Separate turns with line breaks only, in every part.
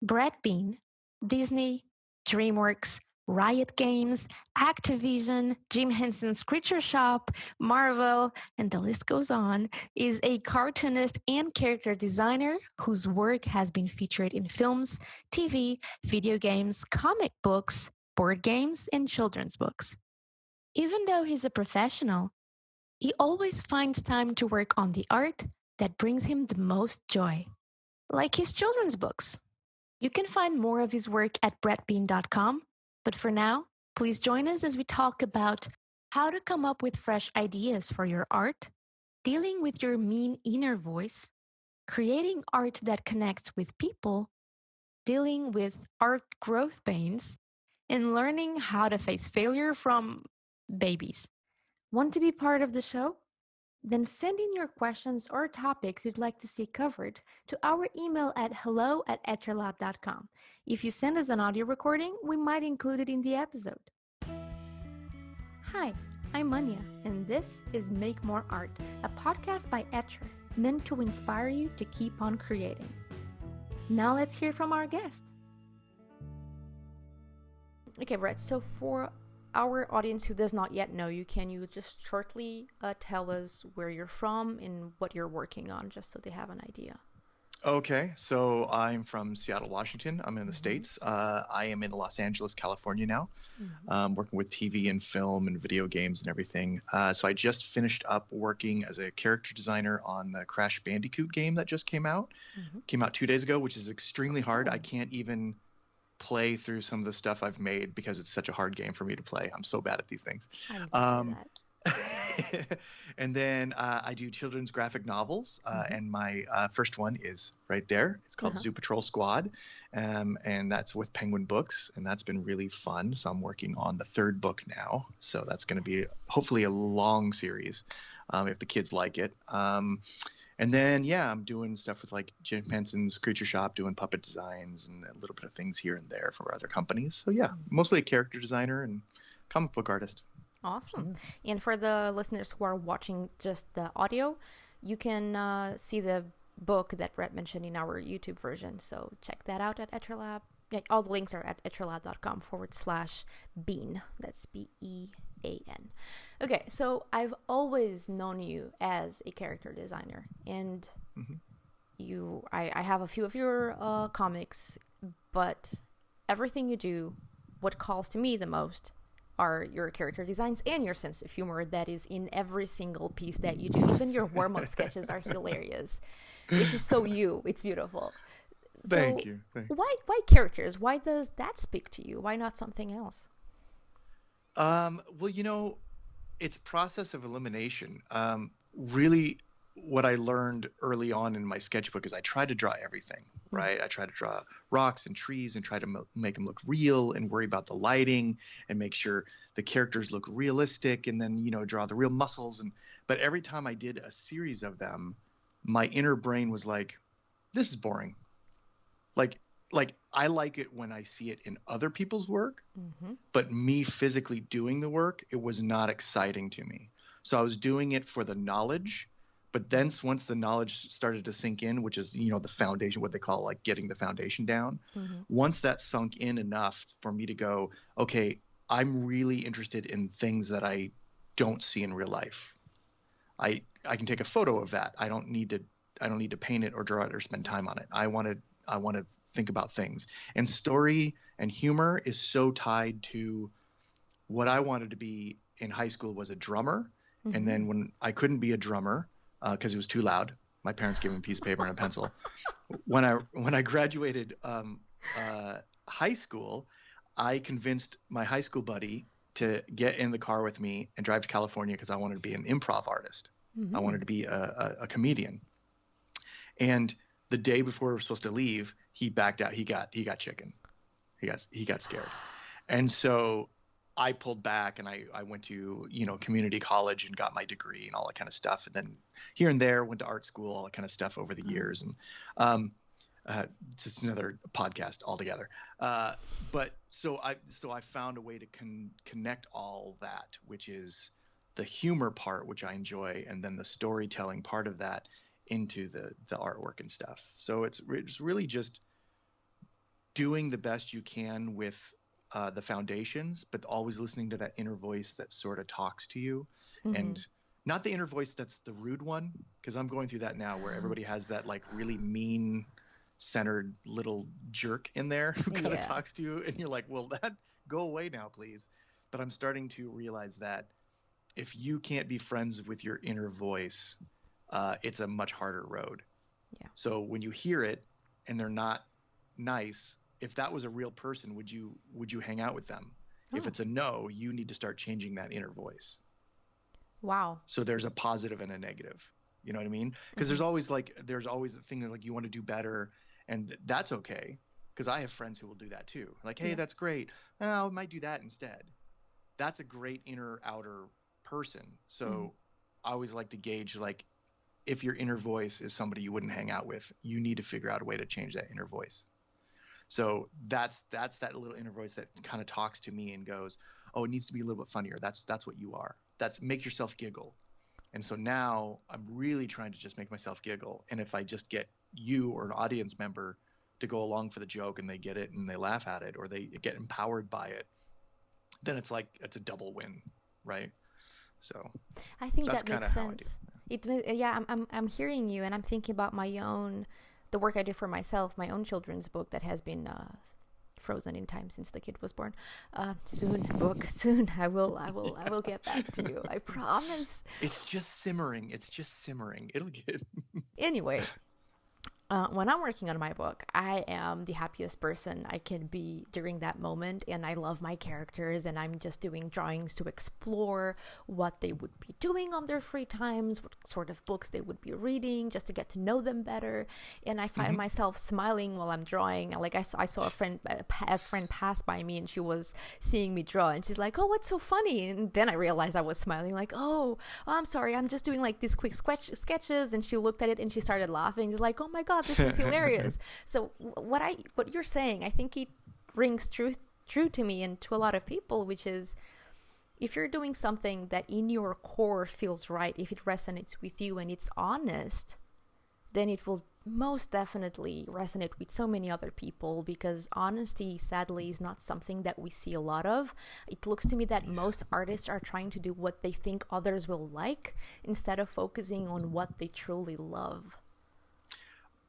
Brad Bean, Disney, Dreamworks, Riot Games, Activision, Jim Henson's Creature Shop, Marvel, and the list goes on, is a cartoonist and character designer whose work has been featured in films, TV, video games, comic books, board games, and children's books. Even though he's a professional, he always finds time to work on the art that brings him the most joy, like his children's books. You can find more of his work at brettbean.com, but for now, please join us as we talk about how to come up with fresh ideas for your art, dealing with your mean inner voice, creating art that connects with people, dealing with art growth pains, and learning how to face failure from babies. Want to be part of the show? Then send in your questions or topics you'd like to see covered to our email at hello@etralab.com. If you send us an audio recording, we might include it in the episode. Hi, I'm Anya, and this is Make More Art, a podcast by Etra, meant to inspire you to keep on creating. Now let's hear from our guest. Okay, Brett, so for our audience who does not yet know you, can you just shortly tell us where you're from and what you're working on, just so they have an idea?
Okay, so I'm from Seattle, Washington. I'm in the States. I am in Los Angeles, California now, working with TV and film and video games and everything. So I just finished up working as a character designer on the Crash Bandicoot game that just came out. Came out 2 days ago, which is extremely hard. I can't even play through some of the stuff I've made because it's such a hard game for me to play. I'm so bad at these things.
I need to do that.
And then I do children's graphic novels, and my first one is right there. It's called Zoo Patrol Squad, and that's with Penguin Books, and that's been really fun. So I'm working on the third book now, so that's going to be hopefully a long series if the kids like it. And then, yeah, I'm doing stuff with like Jim Henson's Creature Shop, doing puppet designs and a little bit of things here and there for other companies. So yeah, mostly a character designer and comic book artist.
Awesome. And for the listeners who are watching just the audio, you can see the book that Brett mentioned in our YouTube version. So check that out at Etralab. Yeah, all the links are at etralab.com/bean. That's BEAN. Okay, so I've always known you as a character designer, and I have a few of your comics, but everything you do, what calls to me the most are your character designs and your sense of humor that is in every single piece that you do. Even your warm-up sketches are hilarious, which is so you. It's beautiful.
Thank you.
Why characters? Why does that speak to you? Why not something else?
Well, it's process of elimination. Really, what I learned early on in my sketchbook is I tried to draw everything, right? I tried to draw rocks and trees and try to make them look real and worry about the lighting and make sure the characters look realistic, and then, draw the real muscles. But every time I did a series of them, my inner brain was like, this is boring. Like I like it when I see it in other people's work, but me physically doing the work, it was not exciting to me. So I was doing it for the knowledge, but then once the knowledge started to sink in, which is, the foundation, what they call like getting the foundation down, once that sunk in enough for me to go, okay, I'm really interested in things that I don't see in real life. I can take a photo of that. I don't need to paint it or draw it or spend time on it. I want to think about things. And story and humor is so tied to what I wanted to be in high school was a drummer. And then when I couldn't be a drummer because it was too loud, my parents gave me a piece of paper and a pencil. When I graduated high school, I convinced my high school buddy to get in the car with me and drive to California because I wanted to be an improv artist. I wanted to be a comedian. And the day before we were supposed to leave, he backed out. He got chicken. He got scared. And so I pulled back and I went to, community college and got my degree and all that kind of stuff. And then here and there went to art school, all that kind of stuff over the years. And it's just another podcast altogether. But so I found a way to connect all that, which is the humor part, which I enjoy, and then the storytelling part of that into the artwork and stuff. So it's really just doing the best you can with the foundations, but always listening to that inner voice that sort of talks to you,
Mm-hmm.
and not the inner voice that's the rude one, because I'm going through that now where everybody has that like really mean centered little jerk in there who kind of
Yeah.
talks to you, and you're like, well, that go away now, please. But I'm starting to realize that if you can't be friends with your inner voice, it's a much harder road.
Yeah.
So when you hear it and they're not nice, if that was a real person, would you hang out with them? If
Oh,
it's a no, you need to start changing that inner voice.
wow.
So there's a positive and a negative. You know what I mean? Because
Mm-hmm.
there's always the thing that like you want to do better, and that's okay. Because I have friends who will do that too. Like, hey,
Yeah.
that's great. Oh, I might do that instead. That's a great inner outer person.
Mm-hmm.
So I always like to gauge like if your inner voice is somebody you wouldn't hang out with, you need to figure out a way to change that inner voice. So that's that little inner voice that kind of talks to me and goes, "Oh, it needs to be a little bit funnier. That's what you are. That's make yourself giggle." And so now I'm really trying to just make myself giggle. And if I just get you or an audience member to go along for the joke and they get it and they laugh at it or they get empowered by it, then it's like it's a double win, right? So
I think
that's
that
kind
makes
of how I do.
sense. Yeah, I'm hearing you, and I'm thinking about my own, the work I do for myself, my own children's book that has been frozen in time since the kid was born. Soon, book, soon. I will get back to you. I promise.
It's just simmering. It's just simmering. It'll get.
Anyway, when I'm working on my book, I am the happiest person I can be during that moment, and I love my characters, and I'm just doing drawings to explore what they would be doing on their free times, what sort of books they would be reading, just to get to know them better. And I find
Mhm.
myself smiling while I'm drawing. Like I saw a friend pass by me, and she was seeing me draw, and she's like, "Oh, what's so funny?" And then I realized I was smiling, like, "Oh, I'm sorry, I'm just doing like these quick sketches." And she looked at it and she started laughing. She's like, "Oh my god, this is hilarious." So what you're saying, I think it rings true to me and to a lot of people, which is if you're doing something that in your core feels right, if it resonates with you and it's honest, then it will most definitely resonate with so many other people, because honesty sadly is not something that we see a lot of. It looks to me that most artists are trying to do what they think others will like instead of focusing on what they truly love.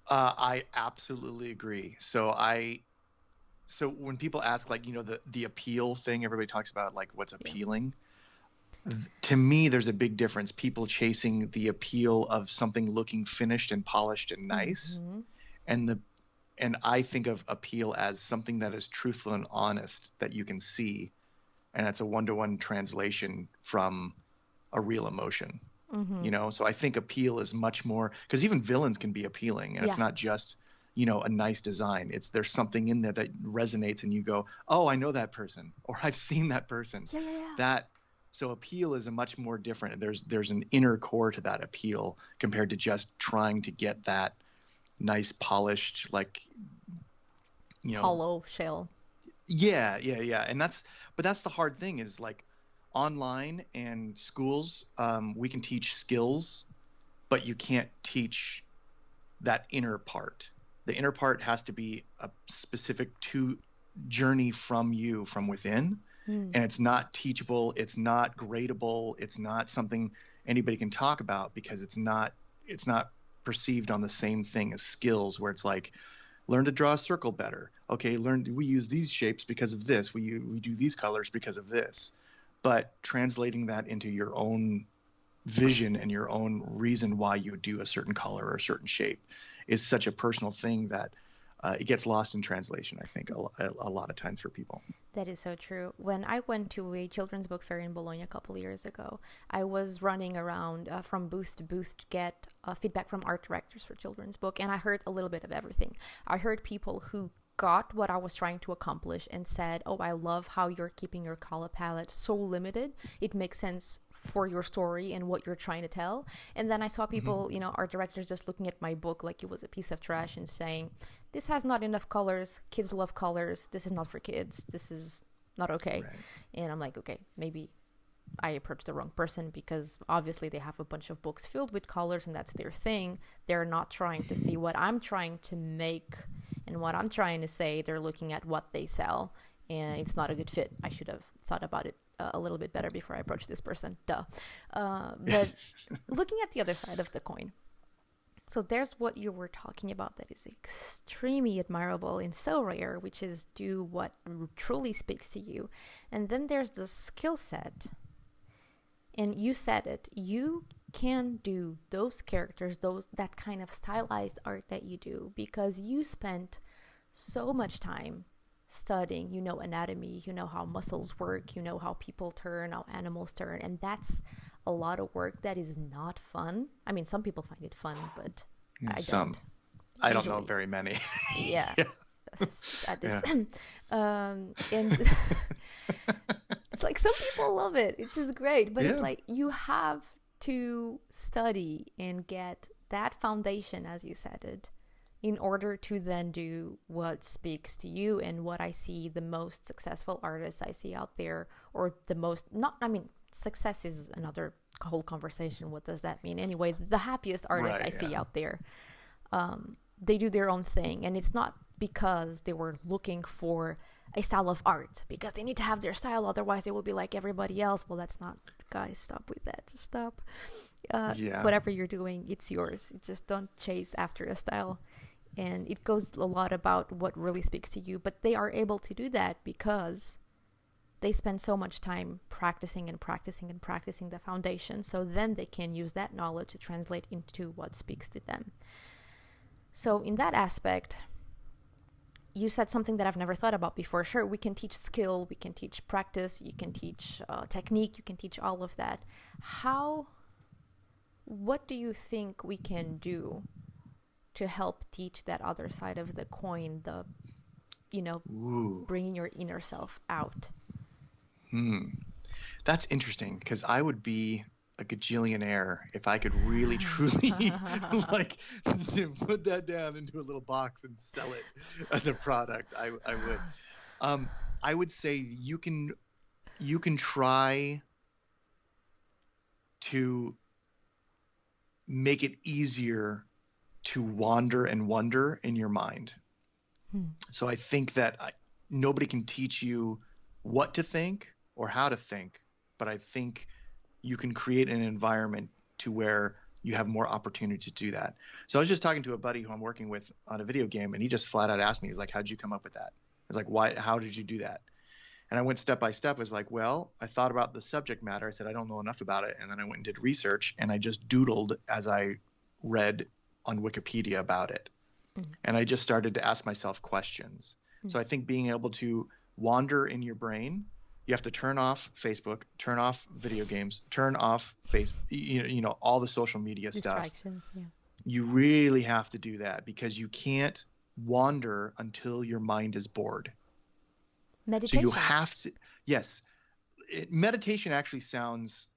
I absolutely agree. So when people ask like, the appeal thing, everybody talks about like what's
Yeah.
appealing. To me, there's a big difference. People chasing the appeal of something looking finished and polished and nice,
Mm-hmm.
and the and I think of appeal as something that is truthful and honest that you can see, and it's a one-to-one translation from a real emotion.
Mm-hmm.
So I think appeal is much more, because even villains can be appealing, and it's
Yeah.
not just a nice design. There's something in there that resonates and you go, oh, I know that person, or I've seen that person.
Yeah, yeah, yeah.
That So appeal is a much more different. There's an inner core to that appeal compared to just trying to get that nice polished, like, you know
Hollow shell.
yeah. But that's the hard thing is like online and schools, we can teach skills, but you can't teach that inner part. The inner part has to be a specific to journey from you from within,
Mm.
and it's not teachable, it's not gradable, it's not something anybody can talk about, because it's not perceived on the same thing as skills, where it's like, learn to draw a circle better. Okay, we use these shapes because of this. We do these colors because of this. But translating that into your own vision and your own reason why you do a certain color or a certain shape is such a personal thing that it gets lost in translation, I think, a lot of times for people.
That is so true. When I went to a children's book fair in Bologna a couple of years ago, I was running around from booth to booth to get feedback from art directors for children's book, and I heard a little bit of everything. I heard people who got what I was trying to accomplish and said, "Oh, I love how you're keeping your color palette so limited. It makes sense for your story and what you're trying to tell." And then I saw
Mm-hmm.
people, art directors just looking at my book like it was a piece of trash and saying, "This has not enough colors. Kids love colors. This is not for kids. This is not okay."
Right.
And I'm like, okay, maybe
I approached the wrong person, because obviously they have a bunch of books filled with colors and that's their thing. They're not trying to see what I'm trying to make and what I'm trying to say. They're looking at what they sell, and it's not a good fit. I should have thought about it a little bit better before I approached this person. Duh. But looking at the other side of the coin, so there's what you were talking about that is extremely admirable and so rare, which is do what truly speaks to you. And then there's the skill set. And you said it, you can do those characters, that kind of stylized art that you do, because you spent so much time studying, anatomy, how muscles work, how people turn, how animals turn, and that's a lot of work that is not fun. I mean, some people find it fun, but
I don't know very many.
Yeah. And it's like some people love it. It's just great, but it's like you have to study and get that foundation, as you said it, in order to then do what speaks to you. And what I see the most successful artists I see out there, or the most, success is another whole conversation. What does that mean? Anyway, the happiest artists I see out there, they do their own thing. And it's not because they were looking for a style of art, because they need to have their style, otherwise they will be like everybody else. Well, that's not, guys, stop with that. Just stop. Whatever you're doing, it's yours. Just don't chase after a style. And it goes a lot about what really speaks to you. But they are able to do that because they spend so much time practicing and practicing and practicing the foundation. So then they can use that knowledge to translate into what speaks to them. So in that aspect, you said something that I've never thought about before. Sure, we can teach skill, we can teach practice, you can teach technique, you can teach all of that. What do you think we can do to help teach that other side of the coin, the, bringing your inner self out?
That's interesting, because I would be a gajillionaire if I could really truly put that down into a little box and sell it as a product. I would. I would say you can try to make it easier to wander and wonder in your mind. So I think that nobody can teach you what to think or how to think, but I think you can create an environment to where you have more opportunity to do that. So I was just talking to a buddy who I'm working with on a video game, and he just flat out asked me, he's like, how'd you come up with that? I was like, why, how did you do that? And I went step by step. I was like, well, I thought about the subject matter. I said, I don't know enough about it. And then I went and did research, and I just doodled as I read on Wikipedia about it. And I just started to ask myself questions. So I think being able to wander in your brain, you have to turn off Facebook, turn off video games, turn off Facebook, all the social media stuff.
Yeah.
You really have to do that, because you can't wander until your mind is bored.
Meditation.
So you have to, yes. Meditation actually sounds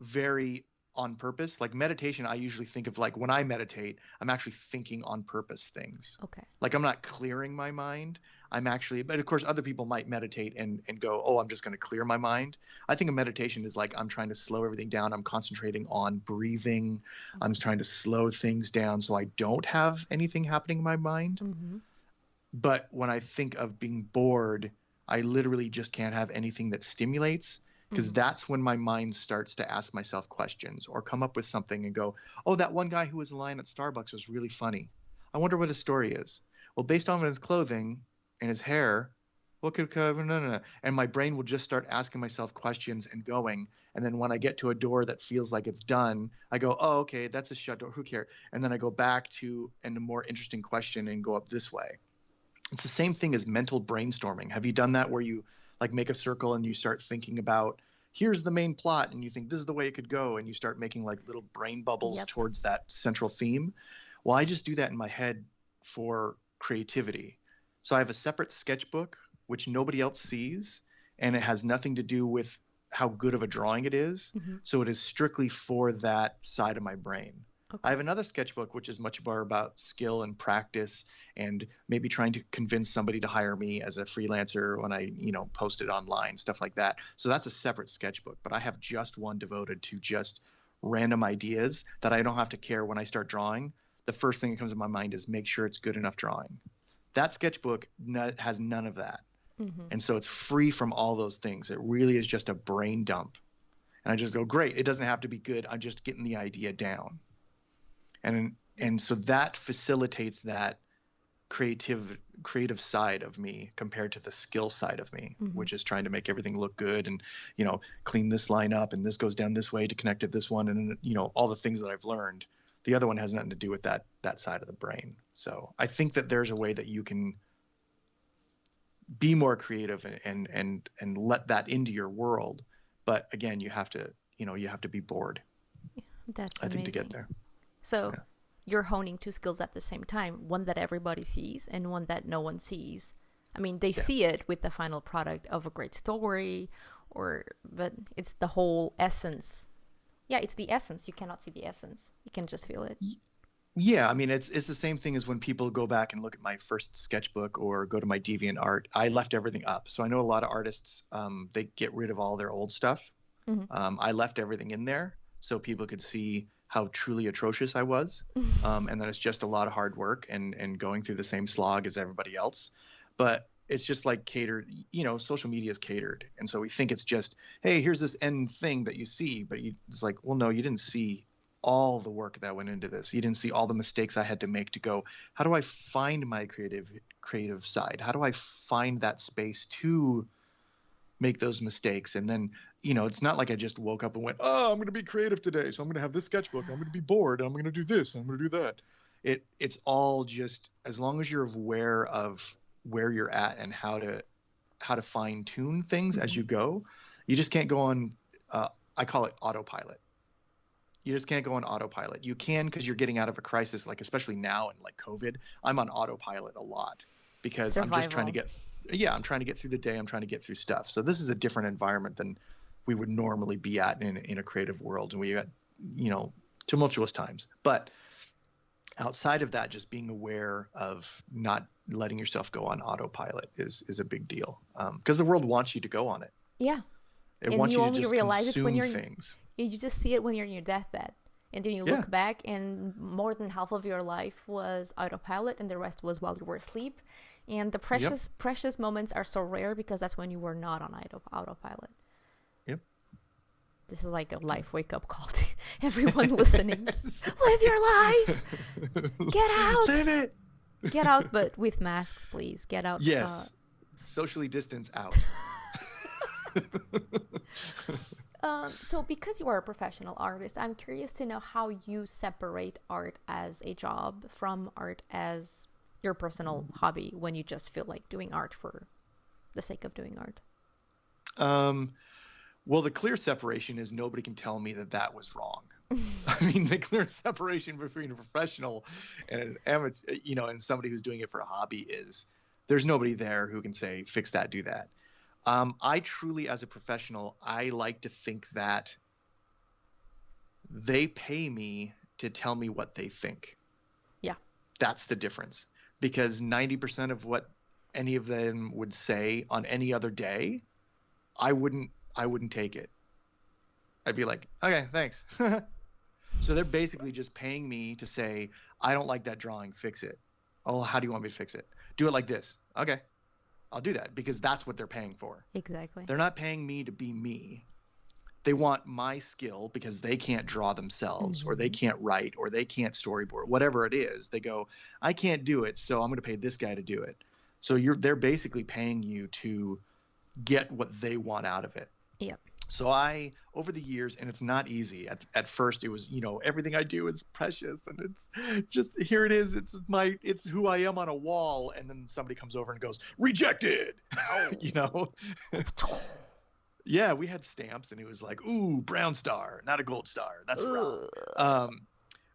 very on purpose. Like meditation, I usually think of like when I meditate, I'm actually thinking on purpose things.
Okay.
Like I'm not clearing my mind. I'm actually, but of course other people might meditate and go, oh, I'm just going to clear my mind. I think a meditation is like, I'm trying to slow everything down. I'm concentrating on breathing. I'm trying to slow things down so I don't have anything happening in my mind. But when I think of being bored, I literally just can't have anything that stimulates, because that's when my mind starts to ask myself questions or come up with something and go, oh, that one guy who was in line at Starbucks was really funny. I wonder what his story is. Well, based on his clothing and his hair, what could no. And my brain will just start asking myself questions and going. And then when I get to a door that feels like it's done, I go, oh, okay, that's a shut door. Who cares? And then I go back to a more interesting question and go up this way. It's the same thing as mental brainstorming. Have you done that, where you like make a circle and you start thinking about, here's the main plot, and you think this is the way it could go, and you start making like little brain bubbles towards that central theme? Well, I just do that in my head for creativity. So I have a separate sketchbook, which nobody else sees, and it has nothing to do with how good of a drawing it is. So it is strictly for that side of my brain. I have another sketchbook, which is much more about skill and practice and maybe trying to convince somebody to hire me as a freelancer when I, post it online, stuff like that. So that's a separate sketchbook, but I have just one devoted to just random ideas that I don't have to care when I start drawing. The first thing that comes to my mind is make sure it's good enough drawing. That sketchbook has none of that.
Mm-hmm.
And so it's free from all those things. It really is just a brain dump. And I just go, great. It doesn't have to be good. I'm just getting the idea down. And so that facilitates that creative side of me compared to the skill side of me,
mm-hmm.
which is trying to make everything look good and, clean this line up and this goes down this way to connect to this one. And, all the things that I've learned. The other one has nothing to do with that side of the brain. So I think that there's a way that you can be more creative and let that into your world. But again, you have to be bored.
That's
I
amazing.
think to get there.
So you're honing two skills at the same time, one that everybody sees and one that no one sees. I mean, they see it with the final product of a great story, but it's the whole essence. Yeah, it's the essence. You cannot see the essence. You can just feel it.
Yeah, I mean, it's the same thing as when people go back and look at my first sketchbook or go to my DeviantArt. I left everything up. So I know a lot of artists, they get rid of all their old stuff.
Mm-hmm.
I left everything in there so people could see how truly atrocious I was. And then it's just a lot of hard work and going through the same slog as everybody else. But it's just like catered, social media is catered. And so we think it's just, hey, here's this end thing that you see. But it's like, well, no, you didn't see all the work that went into this. You didn't see all the mistakes I had to make to go, how do I find my creative side? How do I find that space to make those mistakes? And then, it's not like I just woke up and went, oh, I'm going to be creative today, so I'm going to have this sketchbook. I'm going to be bored. I'm going to do this. I'm going to do that. It's all just, as long as you're aware of where you're at and how to fine tune things as you go, you just can't go on, I call it autopilot. You just can't go on autopilot. You can, because you're getting out of a crisis, like especially now in like COVID, I'm on autopilot a lot because
Survival.
I'm just trying to I'm trying to get through the day. I'm trying to get through stuff. So this is a different environment than we would normally be at in a creative world. And we got, tumultuous times. But outside of that, just being aware of not letting yourself go on autopilot is a big deal. Because the world wants you to go on it.
Yeah.
It wants
you
you to
only
just
realize
consume
it when you're
things.
You just see it when you're in your deathbed, and then you look back and more than half of your life was autopilot and the rest was while you were asleep, and the precious moments are so rare because that's when you were not on autopilot. This is like a life wake-up call to everyone listening. Live your life. Get out.
Live it.
Get out, but with masks, please. Get out.
Yes. Socially distance out.
So because you are a professional artist, I'm curious to know how you separate art as a job from art as your personal hobby when you just feel like doing art for the sake of doing art.
Well, the clear separation is nobody can tell me that was wrong. I mean, the clear separation between a professional and an amateur, and somebody who's doing it for a hobby is there's nobody there who can say, fix that, do that. I truly, as a professional, I like to think that they pay me to tell me what they think.
Yeah.
That's the difference. Because 90% of what any of them would say on any other day, I wouldn't take it. I'd be like, okay, thanks. So they're basically just paying me to say, I don't like that drawing, fix it. Oh, how do you want me to fix it? Do it like this. Okay. I'll do that because that's what they're paying for.
Exactly.
They're not paying me to be me. They want my skill because they can't draw themselves or they can't write or they can't storyboard, whatever it is. They go, I can't do it, so I'm going to pay this guy to do it. So they're basically paying you to get what they want out of it.
Yep.
So I, over the years, and it's not easy. At first, it was, everything I do is precious, and it's just here it is. It's who I am on a wall, and then somebody comes over and goes, rejected. Yeah, we had stamps, and it was like, ooh, brown star, not a gold star. That's wrong.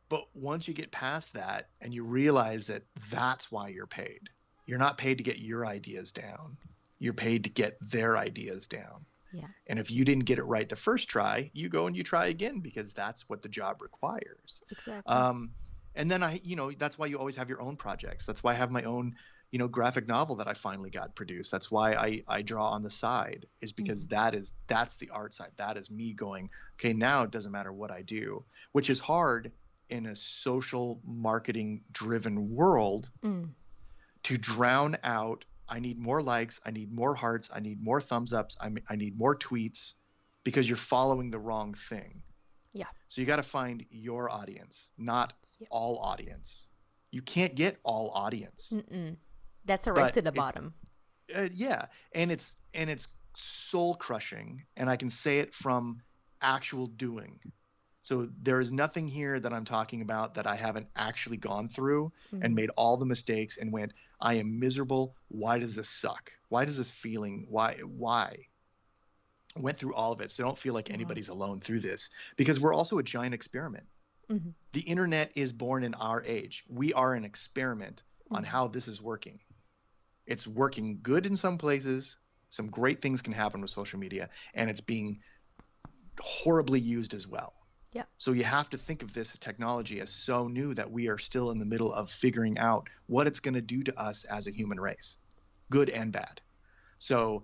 But once you get past that, and you realize that that's why you're paid. You're not paid to get your ideas down. You're paid to get their ideas down.
Yeah.
And if you didn't get it right the first try, you go and you try again because that's what the job requires.
Exactly.
And then that's why you always have your own projects. That's why I have my own, graphic novel that I finally got produced. That's why I draw on the side, is because that's the art side. That is me going, okay, now it doesn't matter what I do, which is hard in a social marketing driven world to drown out. I need more likes. I need more hearts. I need more thumbs ups. I need more tweets, because you're following the wrong thing.
Yeah.
So you got to find your audience, not all audience. You can't get all audience.
That's a race to the bottom.
Yeah. And it's soul crushing. And I can say it from actual doing. So there is nothing here that I'm talking about that I haven't actually gone through and made all the mistakes and went, I am miserable. Why does this suck? Why does this feeling? Why? I went through all of it. So don't feel like anybody's alone through this, because we're also a giant experiment. The internet is born in our age. We are an experiment on how this is working. It's working good in some places. Some great things can happen with social media, and it's being horribly used as well.
Yeah.
So you have to think of this technology as so new that we are still in the middle of figuring out what it's going to do to us as a human race, good and bad. So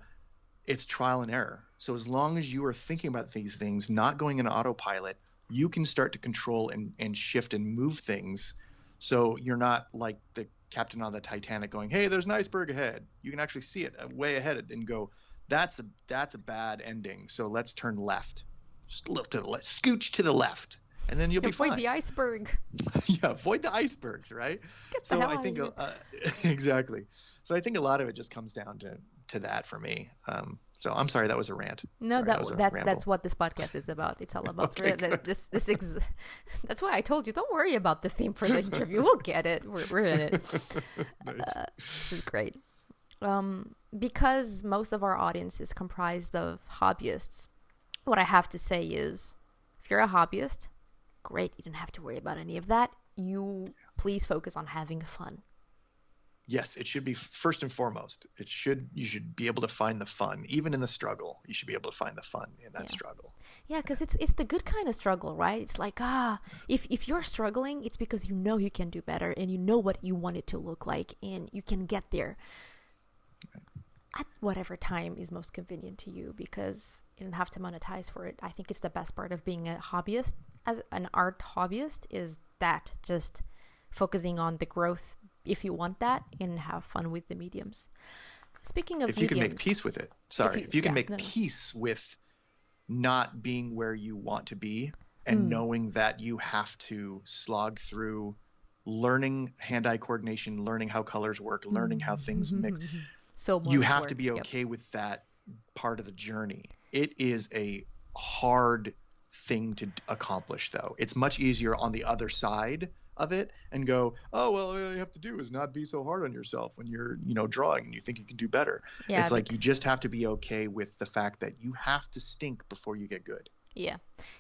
it's trial and error. So as long as you are thinking about these things, not going in autopilot, you can start to control and shift and move things. So you're not like the captain on the Titanic going, hey, there's an iceberg ahead. You can actually see it way ahead and go, that's a bad ending. So let's turn left. Just look to the left, scooch to the left, and then you'll be fine.
Avoid the iceberg.
Yeah, avoid the icebergs, right?
Get the hell out of here.
Exactly. So I think a lot of it just comes down to that for me. So I'm sorry, that was a rant.
No,
Sorry,
that's what this podcast is about. It's all about that's why I told you, don't worry about the theme for the interview. We'll get it. We're in it.
Nice.
This is great. Because most of our audience is comprised of hobbyists, what I have to say is, if you're a hobbyist, great. You don't have to worry about any of that. You please focus on having fun.
Yes, it should be first and foremost. You should be able to find the fun, even in the struggle. You should be able to find the fun in that struggle.
Yeah, because it's the good kind of struggle, right? It's like, if you're struggling, it's because you know you can do better and you know what you want it to look like and you can get there at whatever time is most convenient to you, because you don't have to monetize for it. I think it's the best part of being a hobbyist, as an art hobbyist, is that just focusing on the growth if you want that and have fun with the mediums. Speaking of
mediums, if you can make peace with it. If you can make peace with not being where you want to be and knowing that you have to slog through learning hand-eye coordination, learning how colors work, learning how things mix.
So
you have to be okay with that part of the journey. It is a hard thing to accomplish, though. It's much easier on the other side of it and go, oh, well, all you have to do is not be so hard on yourself when you're, drawing and you think you can do better. Yeah, it's like you just have to be okay with the fact that you have to stink before you get good.
Yeah.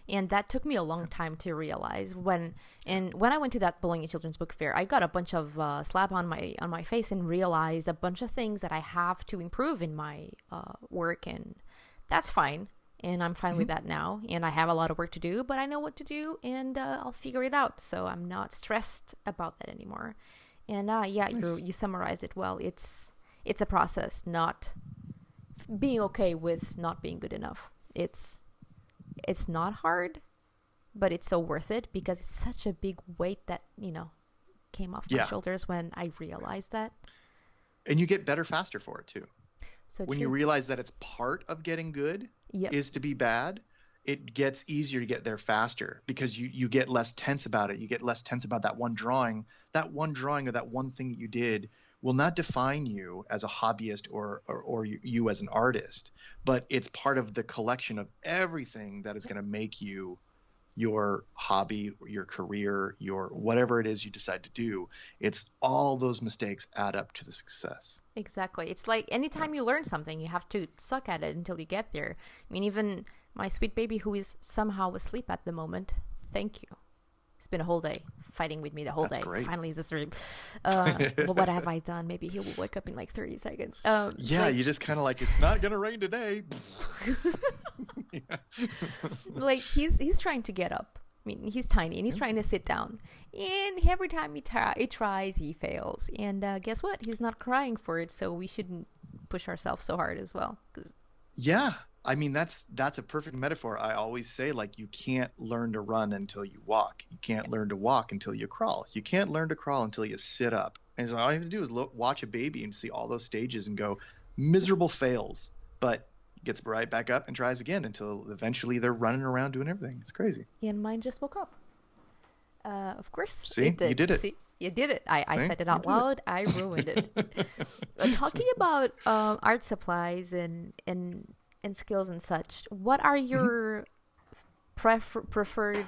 And that took me a long time to realize. When I went to that Bologna Children's Book Fair, I got a bunch of slap on my face and realized a bunch of things that I have to improve in my work, and that's fine. And I'm fine with that now. And I have a lot of work to do, but I know what to do, and I'll figure it out. So I'm not stressed about that anymore. And nice. You summarized it well. It's a process, not being okay with not being good enough. It's not hard, but it's so worth it, because it's such a big weight that, came off my shoulders when I realized that.
And you get better faster for it too.
So
when you realize that it's part of getting good is to be bad, it gets easier to get there faster, because you get less tense about it. You get less tense about that one drawing. That one drawing or that one thing that you did will not define you as a hobbyist or you as an artist, but it's part of the collection of everything that is going to make you your hobby, your career, your whatever it is you decide to do. It's all those mistakes add up to the success.
Exactly. It's like anytime you learn something, you have to suck at it until you get there. I mean, even my sweet baby, who is somehow asleep at the moment, thank you. It's been a whole day fighting with me the whole
That's
day.
great.
Finally, he's asleep. Well, what have I done? Maybe he will wake up in like 30 seconds.
Yeah,
like,
you just kind of like, it's not gonna rain today.
like he's trying to get up. I mean, he's tiny and he's trying to sit down. And every time he tries, he fails. And guess what? He's not crying for it, so we shouldn't push ourselves so hard as well.
Yeah, I mean, that's a perfect metaphor. I always say, like, you can't learn to run until you walk. You can't learn to walk until you crawl. You can't learn to crawl until you sit up. And so all you have to do is watch a baby and see all those stages and go, miserable fails, but gets right back up and tries again until eventually they're running around doing everything. It's crazy.
And mine just woke up. Of course.
See, you did it.
See, you did it. I said it out loud. I ruined it. Talking about art supplies and skills and such, what are your preferred?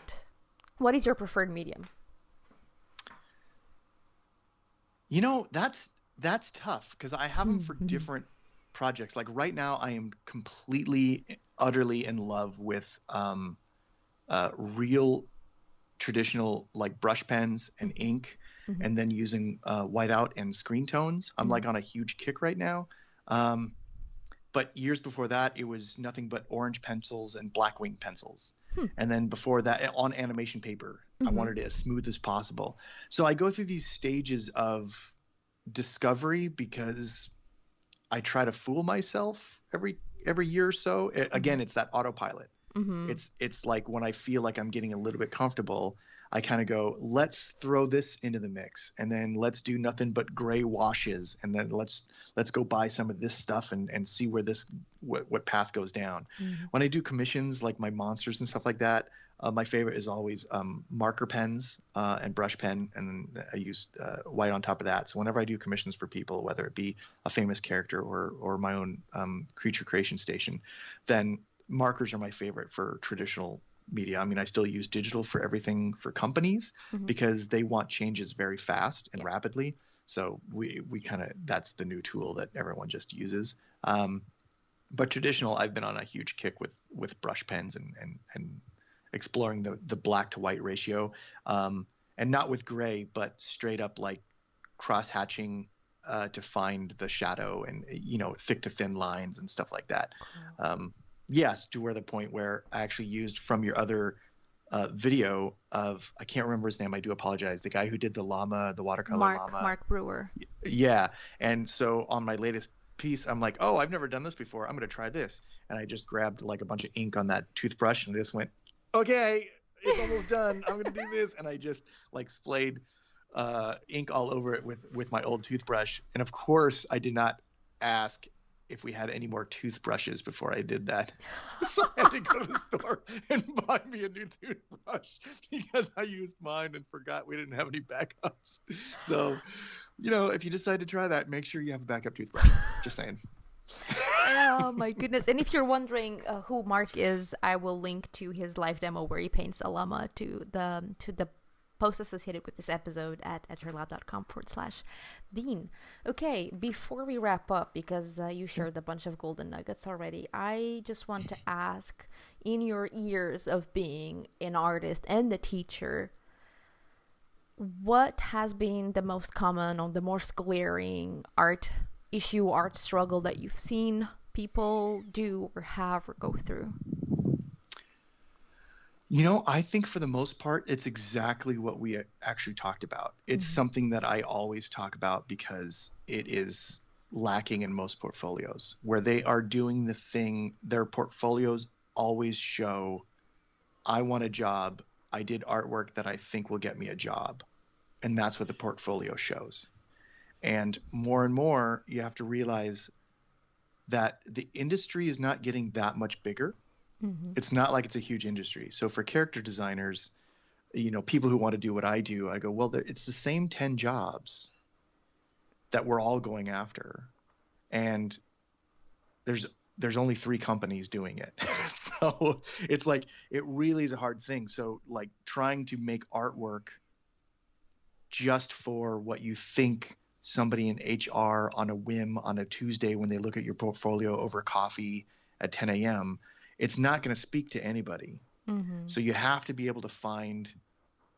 What is your preferred medium?
You know, that's tough because I have them for different projects. Like right now, I am completely, utterly in love with real traditional like brush pens and ink, and then using whiteout and screen tones. I'm like on a huge kick right now. But years before that, it was nothing but orange pencils and black wing pencils. And then before that, on animation paper, I wanted it as smooth as possible. So I go through these stages of discovery because I try to fool myself every year or so. Again, it's that autopilot. It's like when I feel like I'm getting a little bit comfortable, I kind of go, let's throw this into the mix, and then let's do nothing but gray washes, and then let's go buy some of this stuff and see where what path goes down. When I do commissions like my monsters and stuff like that, my favorite is always marker pens and brush pen, and I use white on top of that. So whenever I do commissions for people, whether it be a famous character or my own creature creation station, then markers are my favorite for traditional media. I mean, I still use digital for everything for companies because they want changes very fast and rapidly. So we kind of, that's the new tool that everyone just uses. But traditional, I've been on a huge kick with brush pens and exploring the black to white ratio, and not with gray, but straight up like cross hatching to find the shadow and, you know, thick to thin lines and stuff like that. Yes, to where the point where I actually used from your other video of, I can't remember his name, I do apologize, the guy who did the llama, the watercolor llama. Mark
Brewer.
Yeah. And so on my latest piece, I'm like, oh, I've never done this before. I'm going to try this. And I just grabbed like a bunch of ink on that toothbrush and I just went, okay, it's almost done. I'm going to do this. And I just like splayed ink all over it with my old toothbrush. And of course, I did not ask if we had any more toothbrushes before I did that. So I had to go to the store and buy me a new toothbrush because I used mine and forgot we didn't have any backups. So, you know, if you decide to try that, make sure you have a backup toothbrush. Just saying.
Oh my goodness. And if you're wondering who Mark is, I will link to his live demo where he paints a llama to the post associated with this episode at edgerlab.com/bean. Okay, before we wrap up, because you shared a bunch of golden nuggets already, I just want to ask, in your years of being an artist and a teacher, what has been the most common or the most glaring art issue, art struggle that you've seen people do or have or go through?
You know, I think for the most part, it's exactly what we actually talked about. It's something that I always talk about because it is lacking in most portfolios, where they are doing the thing. Their portfolios always show, I want a job. I did artwork that I think will get me a job. And that's what the portfolio shows. And more, you have to realize that the industry is not getting that much bigger. It's not like it's a huge industry. So for character designers, you know, people who want to do what I do, I go, well, it's the same 10 jobs that we're all going after. And there's only 3 companies doing it. So it's like, it really is a hard thing. So like trying to make artwork just for what you think somebody in HR on a whim on a Tuesday when they look at your portfolio over coffee at 10 a.m., it's not going to speak to anybody. So you have to be able to find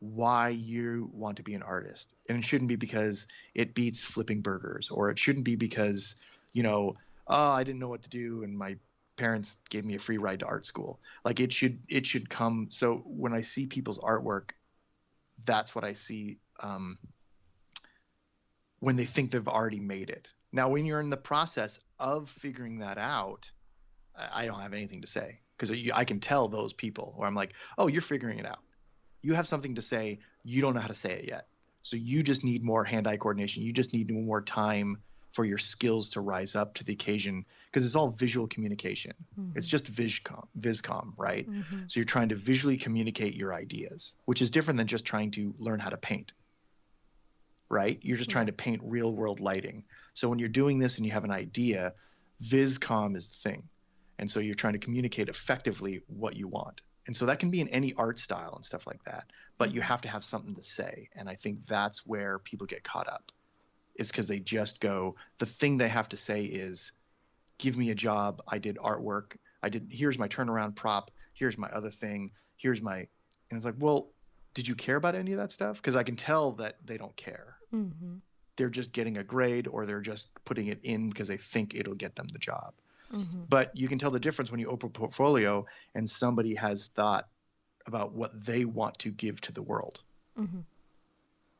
why you want to be an artist. And it shouldn't be because it beats flipping burgers, or it shouldn't be because, oh, I didn't know what to do and my parents gave me a free ride to art school. Like it should come. So when I see people's artwork, that's what I see when they think they've already made it. Now, when you're in the process of figuring that out, I don't have anything to say, because I can tell those people where I'm like, oh, you're figuring it out. You have something to say. You don't know how to say it yet. So you just need more hand-eye coordination. You just need more time for your skills to rise up to the occasion, because it's all visual communication. It's just viscom, right? So you're trying to visually communicate your ideas, which is different than just trying to learn how to paint, right? You're just trying to paint real world lighting. So when you're doing this and you have an idea, viscom is the thing. And so you're trying to communicate effectively what you want. And so that can be in any art style and stuff like that, but you have to have something to say. And I think that's where people get caught up, is because they just go, the thing they have to say is, give me a job. I did artwork. Here's my turnaround prop. Here's my other thing. And it's like, well, did you care about any of that stuff? Because I can tell that they don't care. They're just getting a grade, or they're just putting it in because they think it'll get them the job. But you can tell the difference when you open a portfolio and somebody has thought about what they want to give to the world.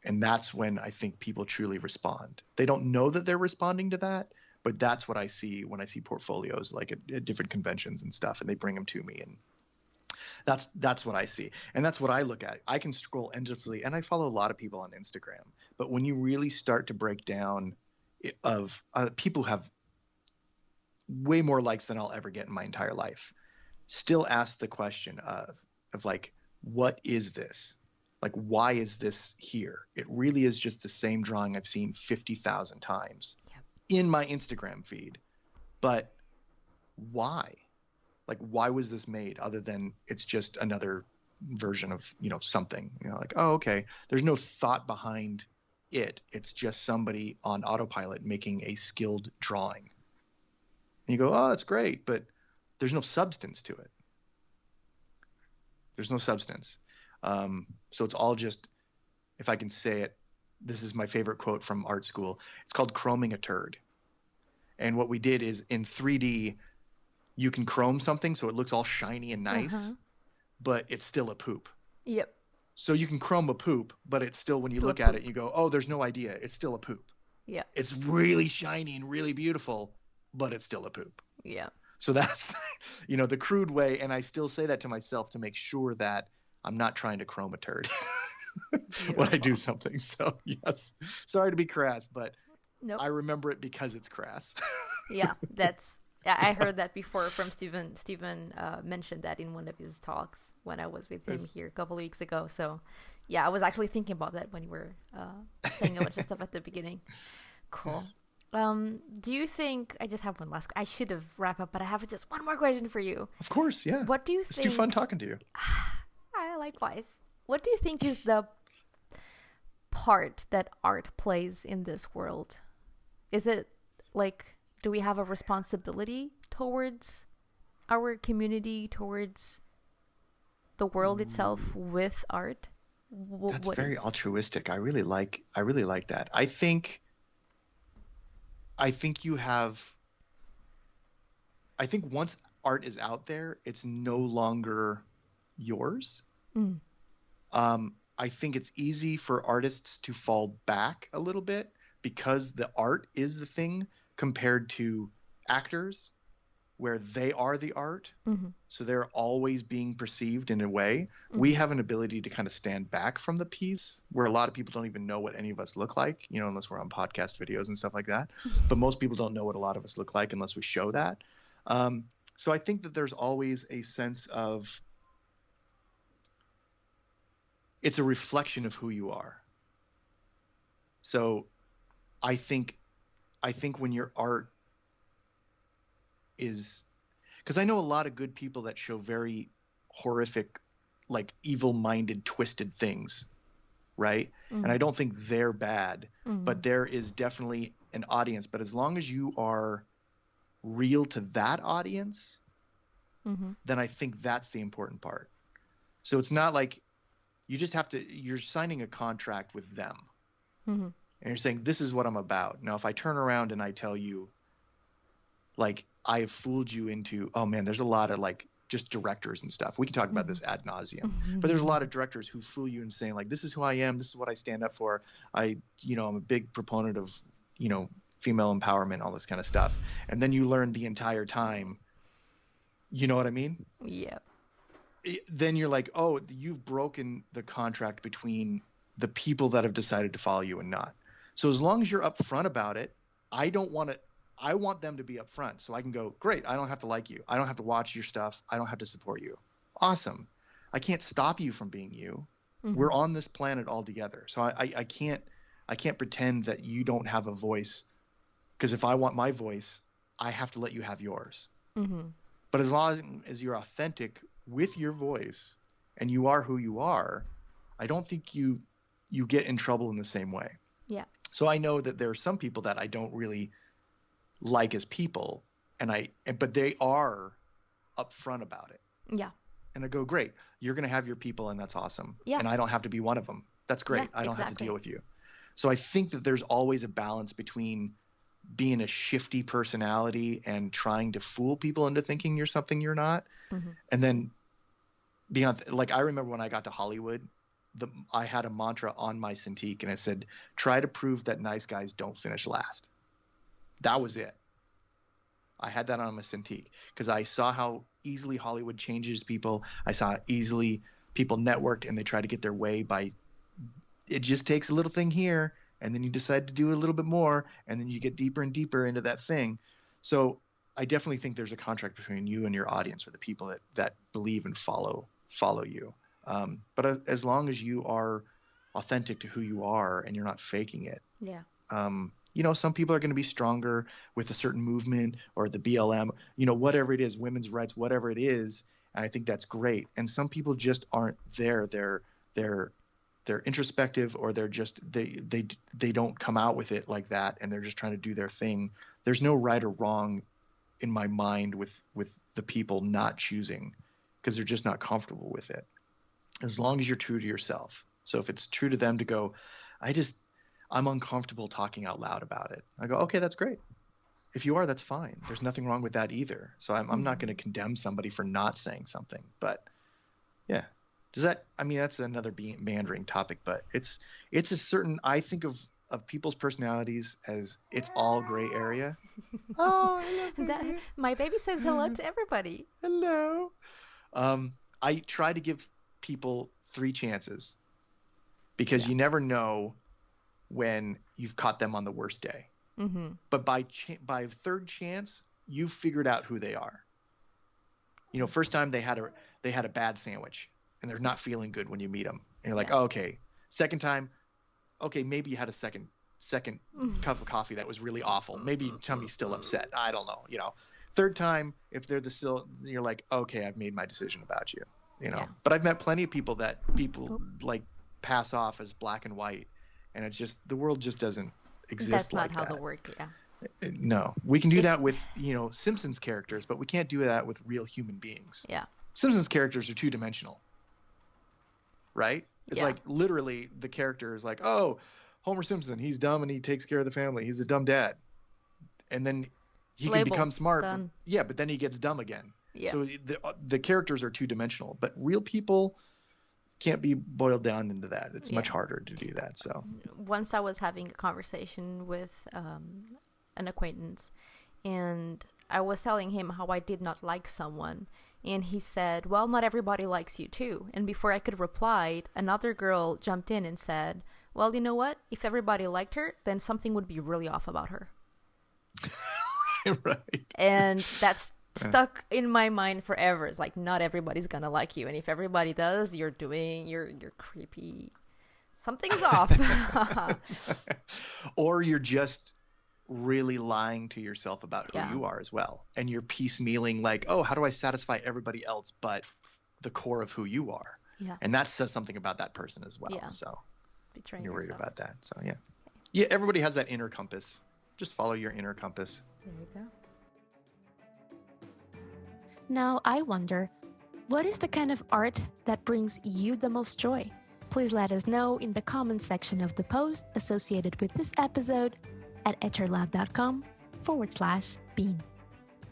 And that's when I think people truly respond. They don't know that they're responding to that, but that's what I see when I see portfolios like at different conventions and stuff, and they bring them to me, and that's what I see. And that's what I look at. I can scroll endlessly, and I follow a lot of people on Instagram, but when you really start to break down of people who have way more likes than I'll ever get in my entire life, still ask the question of like, what is this? Like, why is this here? It really is just the same drawing I've seen 50,000 times in my Instagram feed. But why? Like, why was this made, other than it's just another version of, something, like, oh, okay, there's no thought behind it. It's just somebody on autopilot making a skilled drawing. And you go, oh, that's great, but there's no substance to it. There's no substance. So it's all just, if I can say it, this is my favorite quote from art school. It's called chroming a turd. And what we did is, in 3D, you can chrome something so it looks all shiny and nice, but it's still a poop.
Yep.
So you can chrome a poop, but it's still, when you look at it, you go, oh, there's no idea. It's still a poop.
Yeah.
It's really shiny and really beautiful, but it's still a poop.
Yeah.
So that's, the crude way. And I still say that to myself to make sure that I'm not trying to chrome a turd when I do something. So yes, sorry to be crass, but I remember it because it's crass.
Yeah, I heard that before from Steven. Steven mentioned that in one of his talks when I was with him here a couple of weeks ago. So yeah, I was actually thinking about that when you were saying a bunch of stuff at the beginning. Cool. Do you think, I just have one last, I should have wrapped up, but I have just one more question for you.
Of course, yeah.
What do you think?
It's too fun talking to you.
Likewise. What do you think is the part that art plays in this world? Is it like, do we have a responsibility towards our community, towards the world itself with art?
That's very altruistic. I really like that. I think once art is out there, it's no longer yours. I think it's easy for artists to fall back a little bit because the art is the thing, compared to actors, where they are the art. So they're always being perceived in a way. We have an ability to kind of stand back from the piece, where a lot of people don't even know what any of us look like, unless we're on podcast videos and stuff like that. But most people don't know what a lot of us look like unless we show that. So I think that there's always a sense of, it's a reflection of who you are. So I think when your art is, because I know a lot of good people that show very horrific, like evil-minded, twisted things, right? And I don't think they're bad, but there is definitely an audience. But as long as you are real to that audience, then I think that's the important part. So it's not like, You just have to, you're signing a contract with them.
Mm-hmm.
And you're saying, this is what I'm about. Now, if I turn around and I tell you, like, I have fooled you into, oh man, there's a lot of like just directors and stuff. We can talk about this ad nauseum, but there's a lot of directors who fool you in saying like, this is who I am. This is what I stand up for. I'm a big proponent of, female empowerment, all this kind of stuff. And then you learn the entire time, you know what I mean?
Yeah.
Then you're like, oh, you've broken the contract between the people that have decided to follow you and not. So as long as you're upfront about it, I want them to be upfront so I can go, great, I don't have to like you. I don't have to watch your stuff. I don't have to support you. Awesome. I can't stop you from being you. Mm-hmm. We're on this planet all together. So I can't pretend that you don't have a voice, because if I want my voice, I have to let you have yours.
Mm-hmm.
But as long as you're authentic with your voice and you are who you are, I don't think you get in trouble in the same way.
Yeah.
So I know that there are some people that I don't really like as people, but they are upfront about it.
Yeah.
And I go, great, you're going to have your people, and that's awesome.
Yeah.
And I don't have to be one of them. That's great.
Yeah,
I don't have to
exactly.
deal with you. So I think that there's always a balance between being a shifty personality and trying to fool people into thinking you're something you're not.
Mm-hmm.
And then like, I remember when I got to Hollywood, I had a mantra on my Cintiq, and it said, try to prove that nice guys don't finish last. That was it. I had that on my Cintiq because I saw how easily Hollywood changes people. I saw how easily people networked and they try to get their way by, it just takes a little thing here, and then you decide to do a little bit more, and then you get deeper and deeper into that thing. So I definitely think there's a contract between you and your audience, or the people that believe and follow you. But as long as you are authentic to who you are and you're not faking it.
Yeah.
Some people are going to be stronger with a certain movement or the BLM, whatever it is, women's rights, whatever it is. And I think that's great. And some people just aren't there. They're introspective, or they're just, they don't come out with it like that, and they're just trying to do their thing. There's no right or wrong in my mind with the people not choosing, because they're just not comfortable with it. As long as you're true to yourself. So if it's true to them to go, I'm uncomfortable talking out loud about it, I go, okay, that's great. If you are, that's fine. There's nothing wrong with that either. So I'm not going to condemn somebody for not saying something. But yeah, that's another meandering topic, but it's a certain, I think of people's personalities as it's all gray area. Oh,
my baby says hello to everybody.
Hello. I try to give people 3 chances, because you never know when you've caught them on the worst day.
Mm-hmm.
But by 3rd chance, you've figured out who they are. First time they had a bad sandwich, and they're not feeling good when you meet them. And you're like, oh, okay. Second time, okay, maybe you had a second cup of coffee that was really awful. Maybe your tummy's still upset. I don't know. Third time, if they're you're like, okay, I've made my decision about you.
Yeah.
But I've met plenty of people that like pass off as black and white, and it's just, the world just doesn't exist like that.
That's not how the work. Yeah.
No, we can do that with Simpsons characters, but we can't do that with real human beings.
Yeah.
Simpsons characters are 2-dimensional, right? It's like literally the character is like, oh, Homer Simpson, he's dumb and he takes care of the family. He's a dumb dad, and then he can become smart. But then he gets dumb again. Yeah. So the characters are 2-dimensional, but real people can't be boiled down into that. It's much harder to do that. So
once I was having a conversation with an acquaintance, and I was telling him how I did not like someone, and he said, well, not everybody likes you too. And before I could reply, another girl jumped in and said, well, you know what? If everybody liked her, then something would be really off about her.
Right.
And that's stuck in my mind forever. It's like, not everybody's gonna like you, and if everybody does, you're creepy. Something's off.
Or you're just really lying to yourself about who you are as well, and you're piecemealing, like, oh, how do I satisfy everybody else but the core of who you are? And that says something about that person as well. So
betraying
you're worried
yourself
about that. So yeah, everybody has that inner compass. Just follow your inner compass.
There you go.
Now I wonder, what is the kind of art that brings you the most joy? Please let us know in the comments section of the post associated with this episode at etchrlab.com/bean.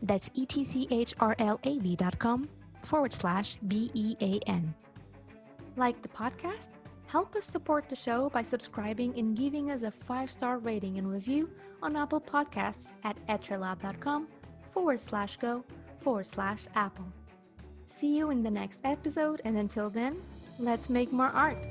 That's etchrlab.com/BEAN. Like the podcast? Help us support the show by subscribing and giving us a 5-star rating and review on Apple Podcasts at etchrlab.com/go/Apple. See you in the next episode, and until then, let's make more art.